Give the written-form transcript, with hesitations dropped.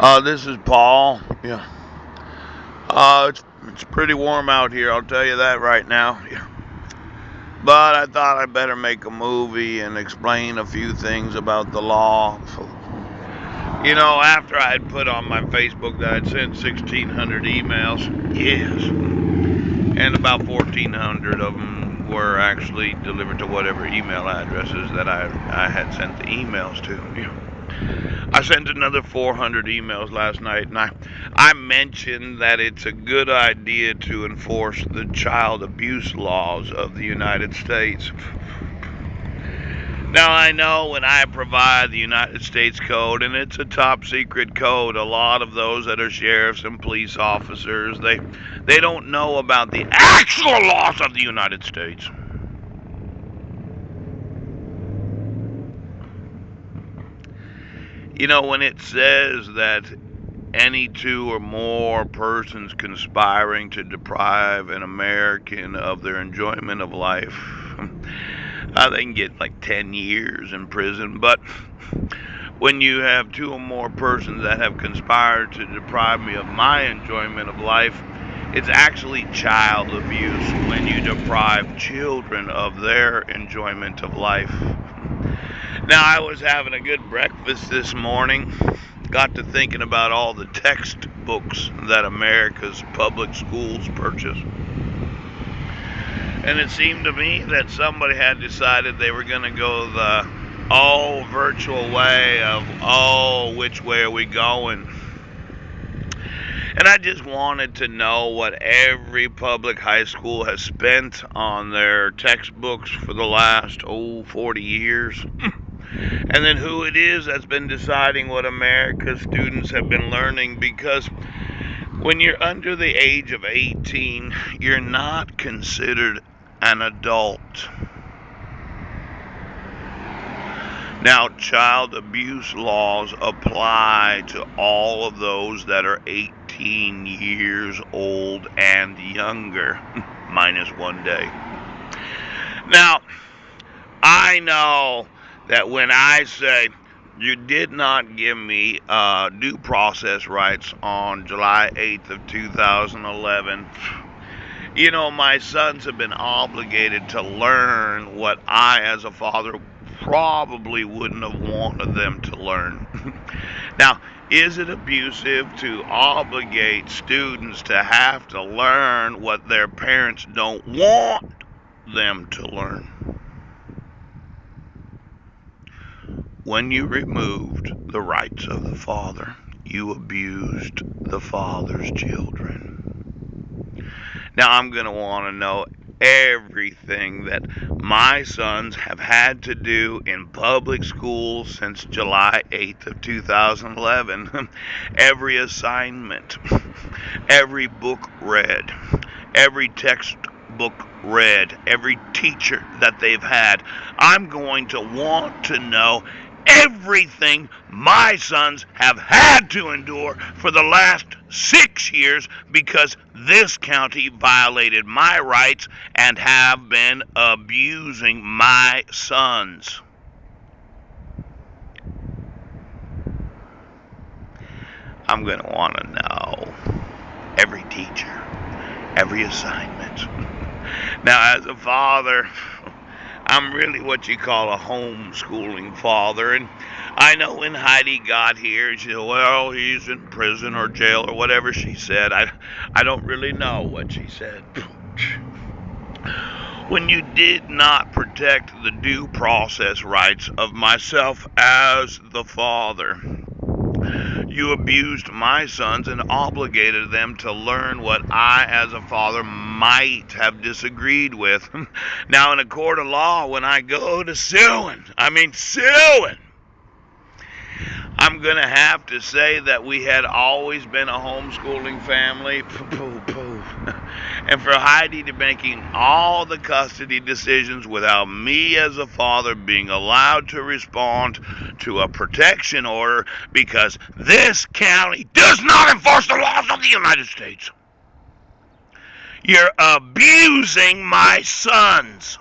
This is Paul. Yeah. It's pretty warm out here. I'll tell you that right now. Yeah. But I thought I'd better make a movie and explain a few things about the law. After I had put on my Facebook that I'd sent 1,600 emails, yes, and about 1,400 of them were actually delivered to whatever email addresses that I had sent the emails to. Yeah. I sent another 400 emails last night, and I mentioned that it's a good idea to enforce the child abuse laws of the United States. Now, I know when I provide the United States Code, and it's a top secret code, a lot of those that are sheriffs and police officers, they don't know about the actual laws of the United States. When it says that any two or more persons conspiring to deprive an American of their enjoyment of life, they can get like 10 years in prison. But when you have two or more persons that have conspired to deprive me of my enjoyment of life, it's actually child abuse when you deprive children of their enjoyment of life. Now, I was having a good breakfast this morning. Got to thinking about all the textbooks that America's public schools purchase. And it seemed to me that somebody had decided they were going to go the virtual way of, which way are we going? And I just wanted to know what every public high school has spent on their textbooks for the last, 40 years. And then who it is that's been deciding what America's students have been learning, because when you're under the age of 18, you're not considered an adult. Now, child abuse laws apply to all of those that are 18 years old and younger, minus 1 day. Now, I know that when I say you did not give me due process rights on July 8th of 2011, my sons have been obligated to learn what I, as a father, probably wouldn't have wanted them to learn. Now, is it abusive to obligate students to have to learn what their parents don't want them to learn? When you removed the rights of the father, you abused the father's children. Now, I'm going to want to know everything that my sons have had to do in public schools since July 8th of 2011. Every assignment, every book read, every textbook read, every teacher that they've had. I'm going to want to know everything my sons have had to endure for the last 6 years, because this county violated my rights and have been abusing my sons. I'm going to want to know every teacher, every assignment. Now, as a father, I'm really what you call a homeschooling father, and I know when Heidi got here, she said, well, he's in prison or jail or whatever she said. I don't really know what she said. When you did not protect the due process rights of myself as the father, you abused my sons and obligated them to learn what I, as a father, might have disagreed with. Now, in a court of law, when I go to suing, I'm going to have to say that we had always been a homeschooling family. And for Heidi to making all the custody decisions without me as a father being allowed to respond to a protection order, because this county does not enforce the laws of the United States. You're abusing my sons.